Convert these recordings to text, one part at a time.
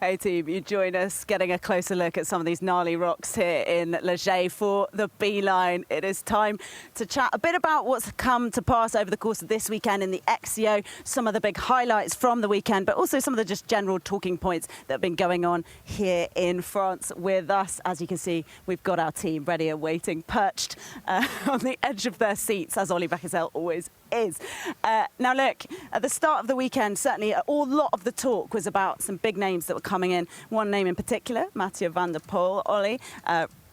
Hey team, you join us getting a closer look at some of these gnarly rocks here in Leger for the B-line. It is time to chat a bit about what's come to pass over the course of this weekend in the XCO, some of the big highlights from the weekend, but also some of the just general talking points that have been going on here in France with us. As you can see, we've got our team ready and waiting, perched on the edge of their seats, as Ollie Beckersell always is. Now look, at the start of the weekend, certainly a lot of the talk was about some big names that were coming in. One name in particular, Mathieu van der Poel, Ollie,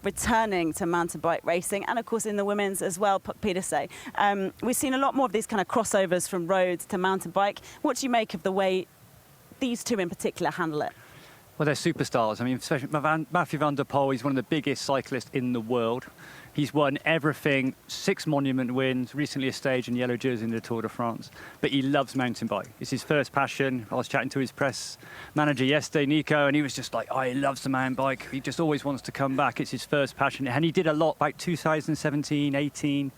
returning to mountain bike racing, and of course in the women's as well, Pieterse. We've seen a lot more of these kind of crossovers from road to mountain bike. What do you make of the way these two in particular handle it? Well, they're superstars. I mean, especially Mathieu van der Poel, he's one of the biggest cyclists in the world. He's won everything, 6 monument wins, recently a stage in yellow jersey in the Tour de France. But he loves mountain bike. It's his first passion. I was chatting to his press manager yesterday, Nico, and he was just like, oh, he loves the mountain bike. He just always wants to come back. It's his first passion. And he did a lot, like 2017, 18.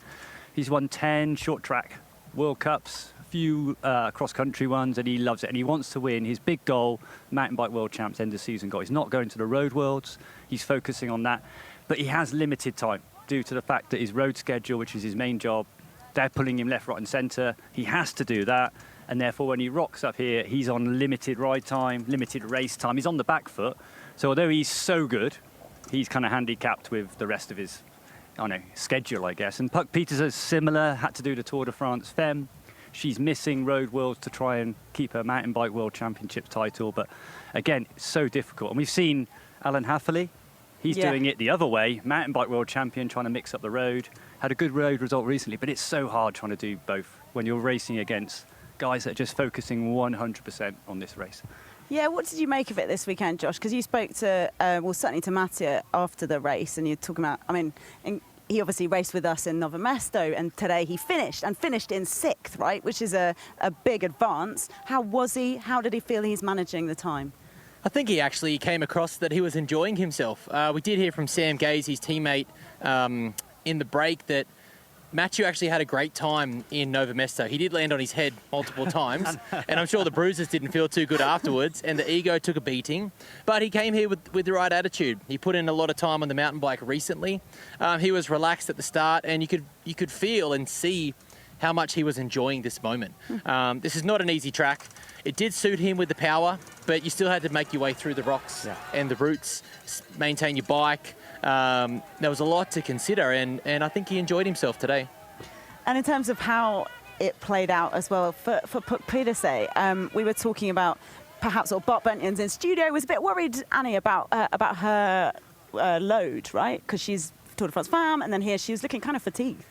He's won 10 short track World Cups, a few cross-country ones, and he loves it. And he wants to win. His big goal, mountain bike world champs, end of season goal. He's not going to the road worlds. He's focusing on that. But he has limited time, due to the fact that his road schedule, which is his main job, they're pulling him left, right and centre. He has to do that, and therefore when he rocks up here, he's on limited ride time, limited race time. He's on the back foot, so although he's so good, he's kind of handicapped with the rest of his, schedule, I guess. And Puck Peters is similar, had to do the Tour de France Femme. She's missing road worlds to try and keep her mountain bike world championship title, but again, it's so difficult. And we've seen Alan Hafferly. He's doing it the other way, mountain bike world champion, trying to mix up the road. Had a good road result recently, but it's so hard trying to do both when you're racing against guys that are just focusing 100% on this race. Yeah, what did you make of it this weekend, Josh? Because you spoke to, certainly to Mathieu after the race, and you're talking about, he obviously raced with us in Nove Mesto, and today he finished in 6th, right? Which is a big advance. How was he? How did he feel he's managing the time? I think he actually came across that he was enjoying himself. We did hear from Sam Gaze, his teammate, in the break, that Mathieu actually had a great time in Nove Mesto. He did land on his head multiple times, and I'm sure the bruises didn't feel too good afterwards, and the ego took a beating. But he came here with the right attitude. He put in a lot of time on the mountain bike recently. He was relaxed at the start, and you could feel and see how much he was enjoying this moment. This is not an easy track. It did suit him with the power, but you still had to make your way through the rocks and the roots, maintain your bike. There was a lot to consider, and I think he enjoyed himself today. And in terms of how it played out as well, for Pieterse, we were talking about perhaps, or Bart Benton's in studio was a bit worried, Annie, about her load, right? Because she's Tour de France Femme, and then here she was looking kind of fatigued.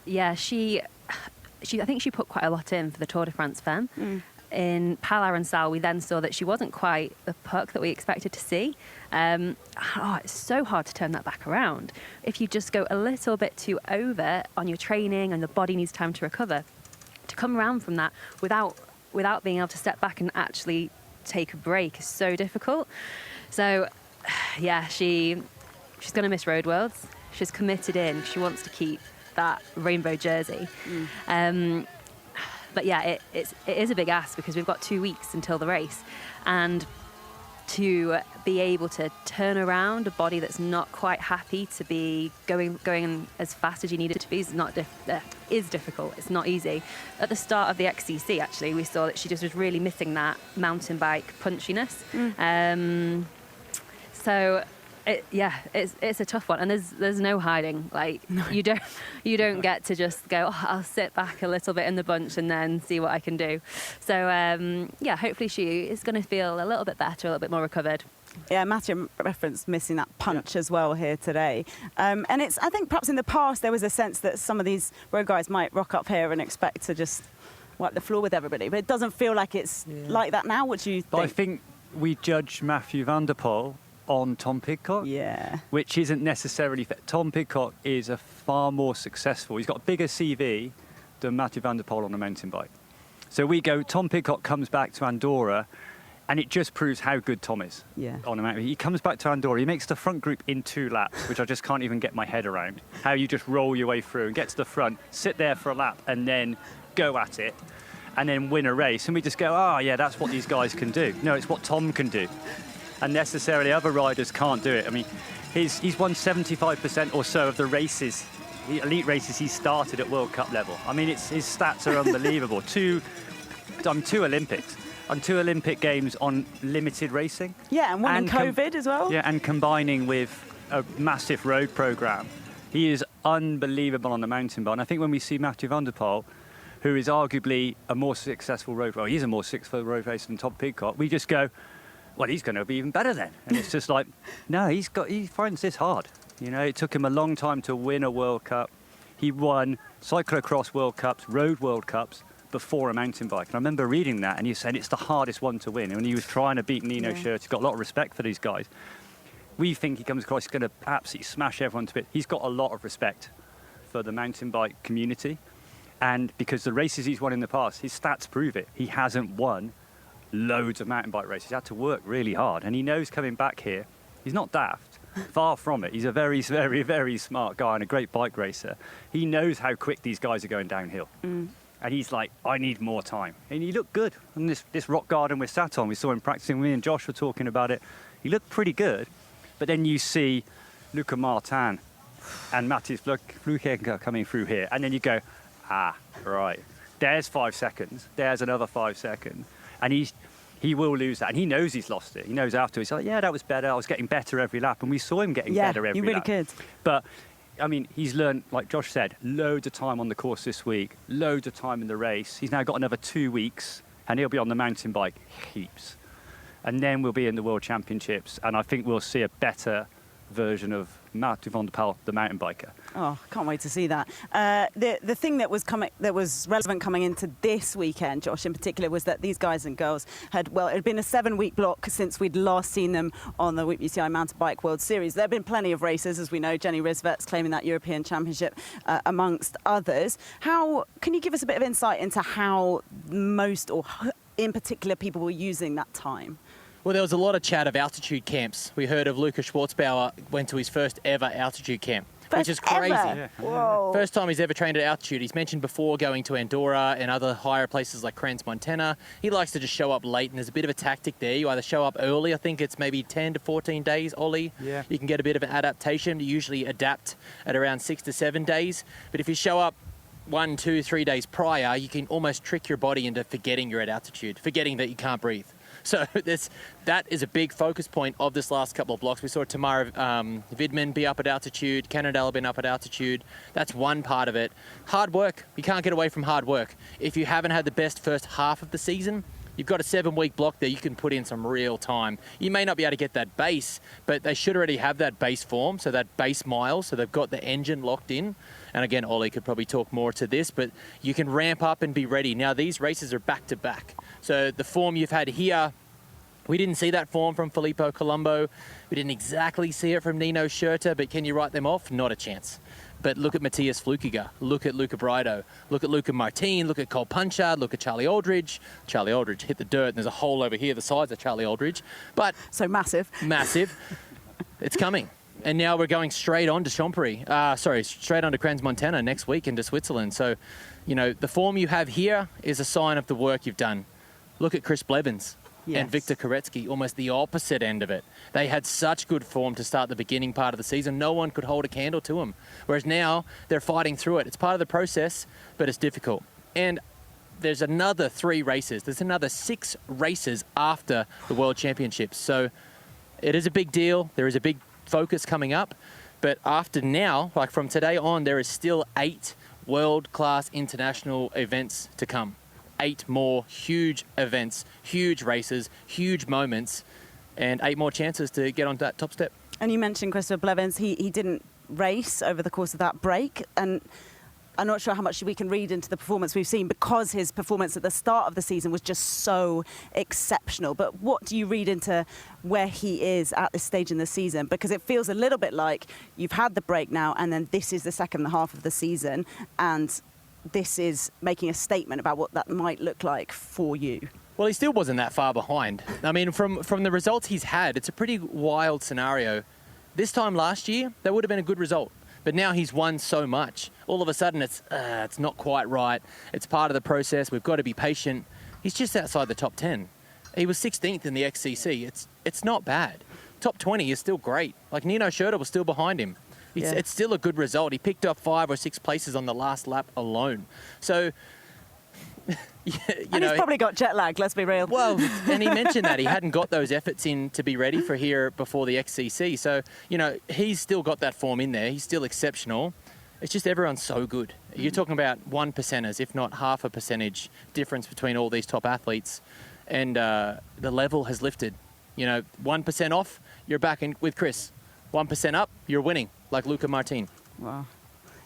Yeah, I think she put quite a lot in for the Tour de France Femme. In Pala and Sal, we then saw that she wasn't quite the Puck that we expected to see. It's so hard to turn that back around. If you just go a little bit too over on your training and the body needs time to recover, to come around from that without being able to step back and actually take a break is so difficult. So, yeah, she's going to miss Road Worlds. She's committed in. She wants to keep that rainbow jersey. But yeah, it is a big ask because we've got 2 weeks until the race, and to be able to turn around a body that's not quite happy to be going as fast as you need it to be is difficult. It's not easy. At the start of the XCC, actually, we saw that she just was really missing that mountain bike punchiness. So. It's a tough one, and there's no hiding. You don't get to just go, I'll sit back a little bit in the bunch and then see what I can do. So hopefully she is going to feel a little bit better, a little bit more recovered. Yeah, Mathieu referenced missing that punch as well here today. And I think perhaps in the past there was a sense that some of these road guys might rock up here and expect to just wipe the floor with everybody, but it doesn't feel like it's like that now. What do you think? But I think we judge Mathieu van der Poel on Tom Pidcock, which isn't necessarily fair. Tom Pidcock is a far more successful, he's got a bigger CV than Mathieu van der Poel on a mountain bike. So we go, Tom Pidcock comes back to Andorra, and it just proves how good Tom is on a mountain. He comes back to Andorra, he makes the front group in 2 laps, which I just can't even get my head around. How you just roll your way through and get to the front, sit there for a lap, and then go at it, and then win a race. And we just go, that's what these guys can do. No, it's what Tom can do. and necessarily other riders can't do it. I mean, he's won 75% or so of the races, the elite races he started at World Cup level. I mean, his stats are unbelievable. Two Olympics. On 2 Olympic Games on limited racing. Yeah, and one in COVID as well. Yeah, and combining with a massive road program. He is unbelievable on the mountain bike. And I think when we see Mathieu van der Poel, who is arguably a more successful road racer, he's a more successful road racer than Tom Pidcock, we just go, well, he's going to be even better then. And it's just like, no, he finds this hard. You know, it took him a long time to win a World Cup. He won cyclocross World Cups, road World Cups, before a mountain bike. And I remember reading that, and he said it's the hardest one to win. And when he was trying to beat Nino Schurter, he's got a lot of respect for these guys. We think he comes across, he's going to absolutely smash everyone to bits. He's got a lot of respect for the mountain bike community. And because the races he's won in the past, his stats prove it. He hasn't won loads of mountain bike races. He had to work really hard. And he knows coming back here, he's not daft. Far from it. He's a very, very, very smart guy and a great bike racer. He knows how quick these guys are going downhill. And he's like, I need more time. And he looked good. And this rock garden we're sat on, we saw him practicing. Me and Josh were talking about it. He looked pretty good. But then you see Luca Martin and Matthias Flukiger coming through here. And then you go, right. There's 5 seconds. There's another 5 seconds. And he will lose that. And he knows he's lost it. He knows afterwards. He's like, yeah, that was better. I was getting better every lap. And we saw him getting better every lap. Yeah, he really could. But I mean, he's learned, like Josh said, loads of time on the course this week, loads of time in the race. He's now got another 2 weeks, and he'll be on the mountain bike heaps. And then we'll be in the World Championships, and I think we'll see a better version of Mathieu van der Poel, the mountain biker. Oh, can't wait to see that. The thing that was relevant coming into this weekend, Josh, in particular, was that these guys and girls it had been a 7-week block since we'd last seen them on the UCI Mountain Bike World Series. There have been plenty of races, as we know, Jenny Rissveds claiming that European Championship, amongst others. Can you give us a bit of insight into how most, or in particular, people were using that time? Well, there was a lot of chat of altitude camps. We heard of Lukas Schwarzbauer went to his first ever altitude camp, which is crazy. Yeah. Whoa. First time he's ever trained at altitude. He's mentioned before going to Enduro and other higher places like Crans, Montana. He likes to just show up late, and there's a bit of a tactic there. You either show up early, I think it's maybe 10 to 14 days, Ollie. Yeah. You can get a bit of an adaptation. You usually adapt at around 6 to 7 days. But if you show up 1, 2, 3 days prior, you can almost trick your body into forgetting you're at altitude, forgetting that you can't breathe. So that is a big focus point of this last couple of blocks. We saw Tamara Vidman be up at altitude, Cannondale been up at altitude. That's one part of it. Hard work. You can't get away from hard work. If you haven't had the best first half of the season, you've got a 7-week block there. You can put in some real time. You may not be able to get that base, but they should already have that base form, so that base mile, so they've got the engine locked in. And again, Ollie could probably talk more to this, but you can ramp up and be ready. Now, these races are back-to-back. So the form you've had here, we didn't see that form from Filippo Colombo. We didn't exactly see it from Nino Schurter, but can you write them off? Not a chance. But look at Matthias Flukiger, look at Luca Brido, look at Luca Martin, look at Cole Punchard, look at Charlie Aldridge. Charlie Aldridge hit the dirt, and there's a hole over here the size of Charlie Aldridge. But so massive. Massive. It's coming. And now we're going straight on to straight on to Crans Montana next week into Switzerland. So, you know, the form you have here is a sign of the work you've done. Look at Chris Blevins. Yes. And Victor Koretsky, almost the opposite end of it. They had such good form to start the beginning part of the season. No one could hold a candle to them. Whereas now they're fighting through it. It's part of the process, but it's difficult. And there's another 3 races. There's another 6 races after the World Championships. So it is a big deal. There is a big focus coming up. But after now, like from today on, there is still 8 world-class international events to come. 8 more huge events, huge races, huge moments, and 8 more chances to get on that top step. And you mentioned Christopher Blevins. He didn't race over the course of that break, and I'm not sure how much we can read into the performance we've seen, because his performance at the start of the season was just so exceptional. But what do you read into where he is at this stage in the season? Because it feels a little bit like you've had the break now, and then this is the second half of the season, and this is making a statement about what that might look like for you. Well, he still wasn't that far behind. I mean, from the results he's had, it's a pretty wild scenario. This time last year, that would have been a good result. But now he's won so much. All of a sudden, it's not quite right. It's part of the process. We've got to be patient. He's just outside the top 10. He was 16th in the XCC. It's not bad. Top 20 is still great. Like Nino Schurter was still behind him. It's still a good result. He picked up 5 or 6 places on the last lap alone. So, he's probably got jet lag, let's be real. Well, and he mentioned that he hadn't got those efforts in to be ready for here before the XCC. So, he's still got that form in there. He's still exceptional. It's just everyone's so good. You're talking about 1%ers, if not half a percentage difference between all these top athletes. And the level has lifted. 1% off, you're back in with Chris. 1% up, you're winning, like Luca Martin. Wow.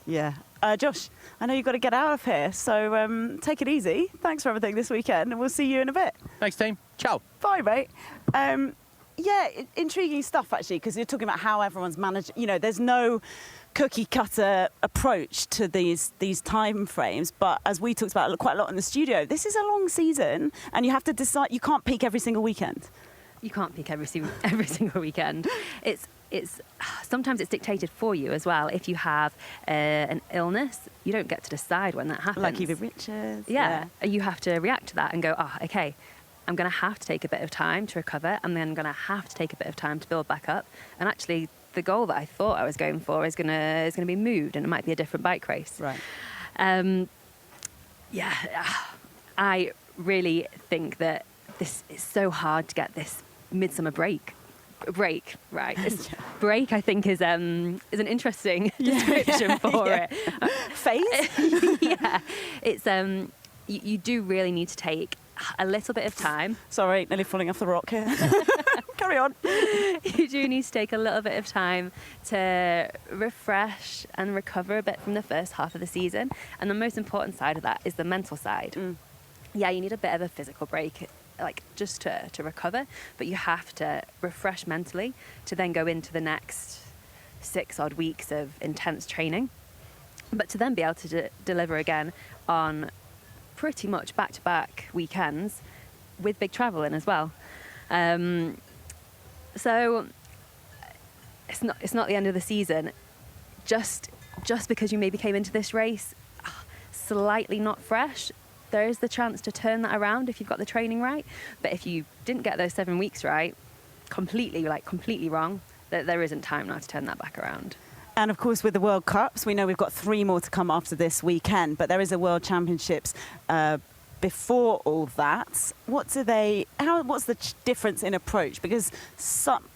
Yeah. Josh, I know you've got to get out of here, so take it easy. Thanks for everything this weekend, and we'll see you in a bit. Thanks, team. Ciao. Bye, mate. Intriguing stuff, actually, because you're talking about how everyone's managed. There's no cookie cutter approach to these time frames, but as we talked about quite a lot in the studio, this is a long season, and you have to decide. You can't peak every single weekend. You can't peak every single weekend. It's sometimes it's dictated for you as well. If you have an illness, you don't get to decide when that happens. Like Eva Richards. Yeah. You have to react to that and go, okay, I'm going to have to take a bit of time to recover, and then I'm going to have to take a bit of time to build back up. And actually, the goal that I thought I was going for is going to be moved, and it might be a different bike race. Right. I really think that this is so hard to get this midsummer break, right? Break, I think, is an interesting description for it. Phase? Yeah, it's you do really need to take a little bit of time. Sorry, nearly falling off the rock here. Carry on. You do need to take a little bit of time to refresh and recover a bit from the first half of the season. And the most important side of that is the mental side. Yeah, you need a bit of a physical break, like just to recover, but you have to refresh mentally to then go into the next 6 odd weeks of intense training, but to then be able to deliver again on pretty much back-to-back weekends with big travel in as well. So it's not the end of the season. Just because you maybe came into this race slightly not fresh, there is the chance to turn that around if you've got the training right. But if you didn't get those 7 weeks right, completely wrong, there isn't time now to turn that back around. And of course, with the World Cups, we know we've got 3 more to come after this weekend, but there is a World Championships before all that. What's the difference in approach? Because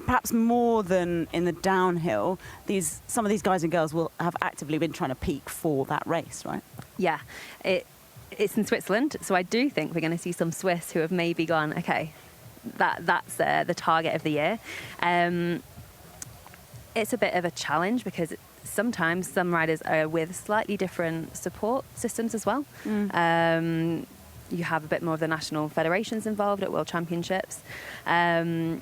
perhaps more than in the downhill, some of these guys and girls will have actively been trying to peak for that race, right? Yeah, it's in Switzerland, so I do think we're going to see some Swiss who have maybe gone, okay, that's the target of the year. It's a bit of a challenge because sometimes some riders are with slightly different support systems as well. You have a bit more of the national federations involved at World Championships, and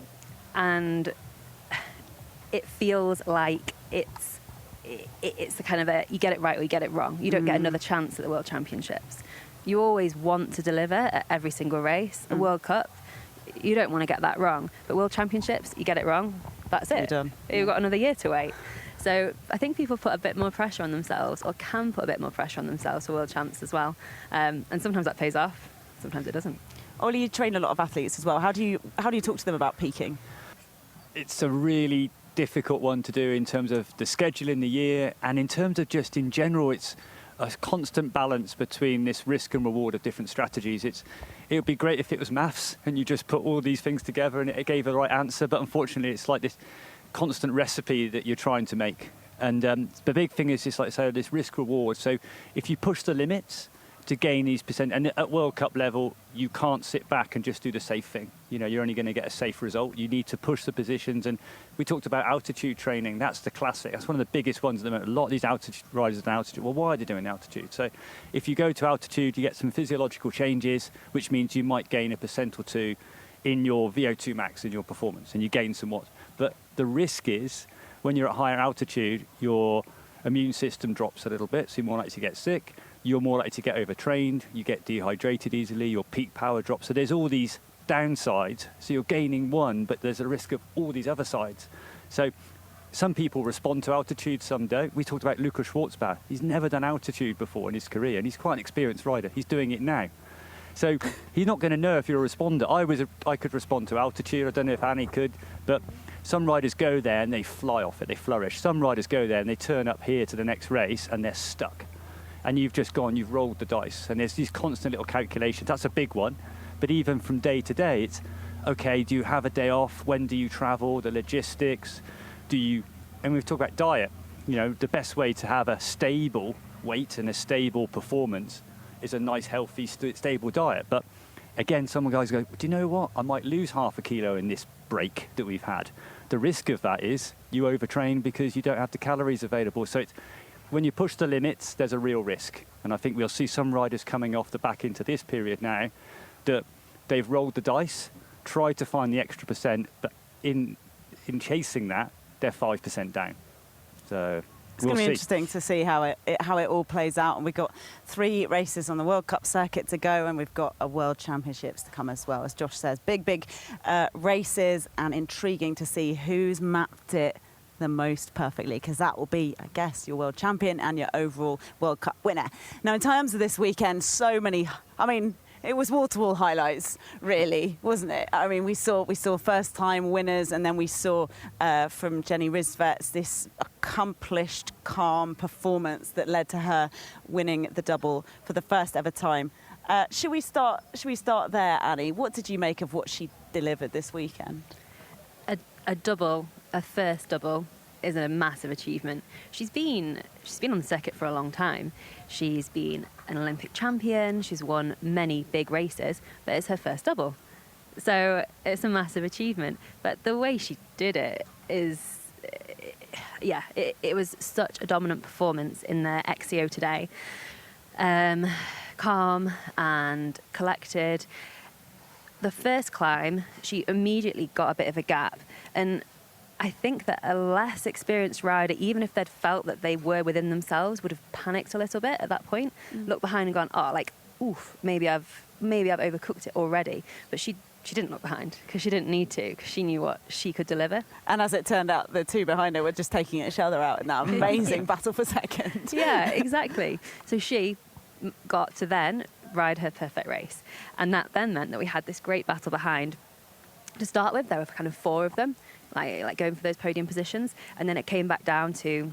it feels like it's the kind of you get it right or you get it wrong. You don't get another chance at the World Championships. You always want to deliver at every single race. A World Cup, you don't want to get that wrong. But World Championships, you get it wrong, that's it. You're done. You've got another year to wait. So I think people put a bit more pressure on themselves, or can put a bit more pressure on themselves for World Champs as well. And sometimes that pays off, sometimes it doesn't. Ollie, you train a lot of athletes as well. How do you talk to them about peaking? It's a really difficult one to do in terms of the schedule in the year, and in terms of just in general, it's a constant balance between this risk and reward of different strategies. It would be great if it was maths and you just put all these things together and it gave the right answer, but unfortunately it's like this constant recipe that you're trying to make. And the big thing is just like say this risk reward. So if you push the limits to gain these percent, and at World Cup level you can't sit back and just do the safe thing. You're only going to get a safe result. You need to push the positions, and we talked about altitude training. That's the classic. That's one of the biggest ones at the moment. A lot of these altitude riders at altitude, well, why are they doing altitude? So if you go to altitude, you get some physiological changes, which means you might gain a percent or two in your VO2 max in your performance, and you gain somewhat. But the risk is when you're at higher altitude, your immune system drops a little bit, so you're more likely to get sick. You're more likely to get overtrained, you get dehydrated easily, your peak power drops. So there's all these downsides. So you're gaining one, but there's a risk of all these other sides. So some people respond to altitude, some don't. We talked about Lukas Schwarzbach. He's never done altitude before in his career, and he's quite an experienced rider. He's doing it now. So he's not going to know if you're a responder. I could respond to altitude. I don't know if Annie could, but some riders go there and they fly off it, they flourish. Some riders go there and they turn up here to the next race and they're stuck. And you've rolled the dice. And there's these constant little calculations. That's a big one. But even from day to day, it's, okay, do you have a day off? When do you travel? The logistics? And we've talked about diet. The best way to have a stable weight and a stable performance is a nice, healthy, stable diet. But again, some guys go, do you know what? I might lose half a kilo in this break that we've had. The risk of that is you overtrain because you don't have the calories available. So when you push the limits, there's a real risk. And I think we'll see some riders coming off the back into this period now that they've rolled the dice, tried to find the extra percent, but in chasing that, they're 5% down. So it's going to be interesting to see how it all plays out. And we've got 3 races on the World Cup circuit to go, and we've got a World Championships to come as well. As Josh says, big races, and intriguing to see who's mapped it the most perfectly, because that will be, I guess, your world champion and your overall World Cup winner. Now, in terms of this weekend, it was wall-to-wall highlights, really, wasn't it? I mean, we saw first-time winners, and then we saw from Jenny Rissveds this accomplished, calm performance that led to her winning the double for the first ever time. Should we start there, Annie? What did you make of what she delivered this weekend? A first double is a massive achievement. She's been on the circuit for a long time. She's been an Olympic champion. She's won many big races, but it's her first double. So it's a massive achievement. But the way she did it is, it was such a dominant performance in the XCO today. Calm and collected. The first climb, she immediately got a bit of a gap, and I think that a less experienced rider, even if they'd felt that they were within themselves, would have panicked a little bit at that point, looked behind and gone, oof, maybe I've overcooked it already. But she didn't look behind, because she didn't need to, because she knew what she could deliver. And as it turned out, the 2 behind her were just taking each other out in that amazing battle for second. Yeah, exactly. So she got to then ride her perfect race. And that then meant that we had this great battle behind. To start with, there were kind of 4 of them, like going for those podium positions, and then it came back down to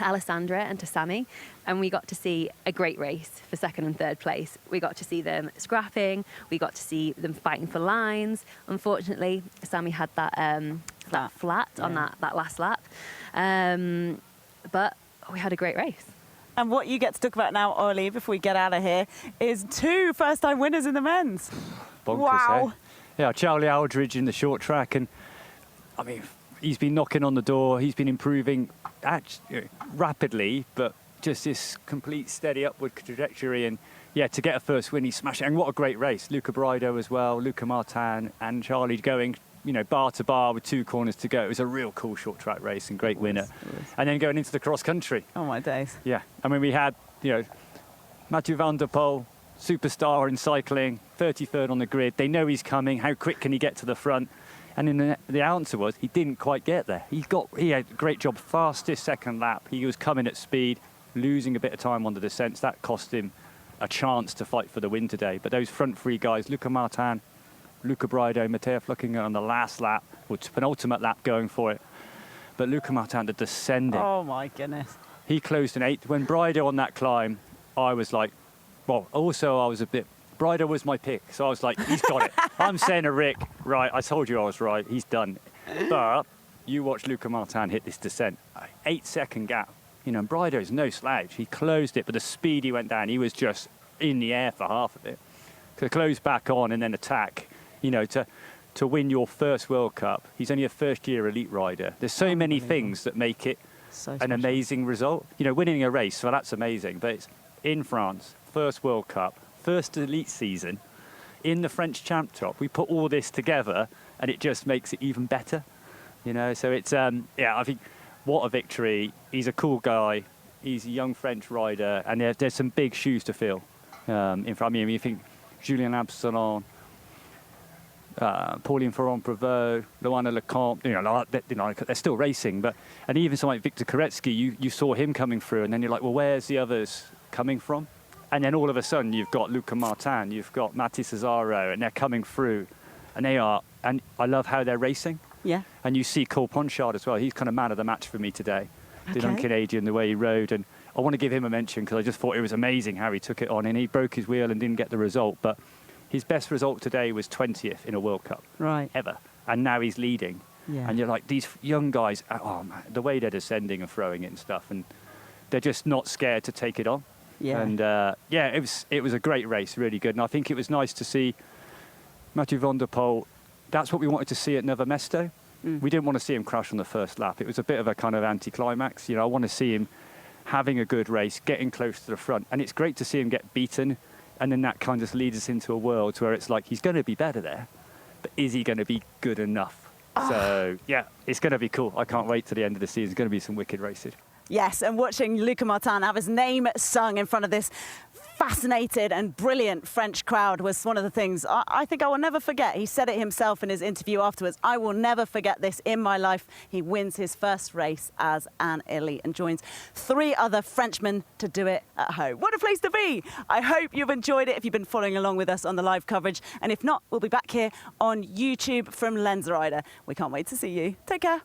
Alessandra and to Sammy, and we got to see a great race for 2nd and 3rd place. We got to see them scrapping, we got to see them fighting for lines. Unfortunately, Sammy had that flat on that last lap, but we had a great race. And what you get to talk about now, Ollie, before we get out of here, is 2 first-time winners in the men's. Bonkers, wow. Eh? Yeah, Charlie Aldridge in the short track, and I mean, he's been knocking on the door. He's been improving rapidly, but just this complete steady upward trajectory. And yeah, to get a first win, he smashed it. And what a great race. Luca Brido as well, Luca Martin and Charlie going, bar to bar with 2 corners to go. It was a real cool short track race and great winner. And then going into the cross country. Oh my days. Yeah. I mean, we had, Mathieu van der Poel, superstar in cycling, 33rd on the grid. They know he's coming. How quick can he get to the front? And then the answer was he didn't quite get there. He had a great job, fastest 2nd lap. He was coming at speed, losing a bit of time on the descents. That cost him a chance to fight for the win today. But those front 3 guys, Luca Martin, Luca Brido, Matteo Flukinger on the last lap, or penultimate lap going for it. But Luca Martin, the descending. Oh my goodness. He closed in 8th. When Brido on that climb, I was like, Brido was my pick, so I was like, he's got it. I'm saying to Rick, right, I told you I was right, he's done. But you watch Luca Martin hit this descent, 8-second gap. Brido's no slouch. He closed it, but the speed he went down, he was just in the air for half of it. To close back on and then attack, to win your first World Cup. He's only a first-year elite rider. There's so many things that make it an amazing result. Winning a race, well, that's amazing, but it's in France, first World Cup, first elite season, in the French Champ Top. We put all this together, and it just makes it even better. So it's, I think, what a victory. He's a cool guy. He's a young French rider, and there's some big shoes to fill. In front of me, you think Julien Absalon, Pauline Ferrand-Prévot, Luana Lecomte, they're still racing, and even someone like Victor Koretsky, you saw him coming through, and then you're like, well, where's the others coming from? And then all of a sudden, you've got Luca Martin, you've got Matti Cesaro, and they're coming through. And and I love how they're racing. Yeah. And you see Cole Ponchard as well. He's kind of man of the match for me today. Did on Okay. Canadian, the way he rode. And I want to give him a mention because I just thought it was amazing how he took it on. And he broke his wheel and didn't get the result. But his best result today was 20th in a World Cup. Right. Ever. And now he's leading. Yeah. And you're like, these young guys, oh man, the way they're descending and throwing it and stuff. And they're just not scared to take it on. Yeah. And it was a great race, really good. And I think it was nice to see Mathieu van der Poel. That's what we wanted to see at Nove Mesto. We didn't want to see him crash on the first lap. It was a bit of a kind of anticlimax. I want to see him having a good race, getting close to the front. And it's great to see him get beaten. And then that kind of leads us into a world where it's like, he's going to be better there, but is he going to be good enough? So, yeah, it's going to be cool. I can't wait to the end of the season. It's going to be some wicked racing. Yes, and watching Luca Martin have his name sung in front of this fascinated and brilliant French crowd was one of the things I think I will never forget. He said it himself in his interview afterwards. I will never forget this in my life. He wins his first race as an elite and joins 3 other Frenchmen to do it at home. What a place to be. I hope you've enjoyed it if you've been following along with us on the live coverage. And if not, we'll be back here on YouTube from Lensrider. We can't wait to see you. Take care.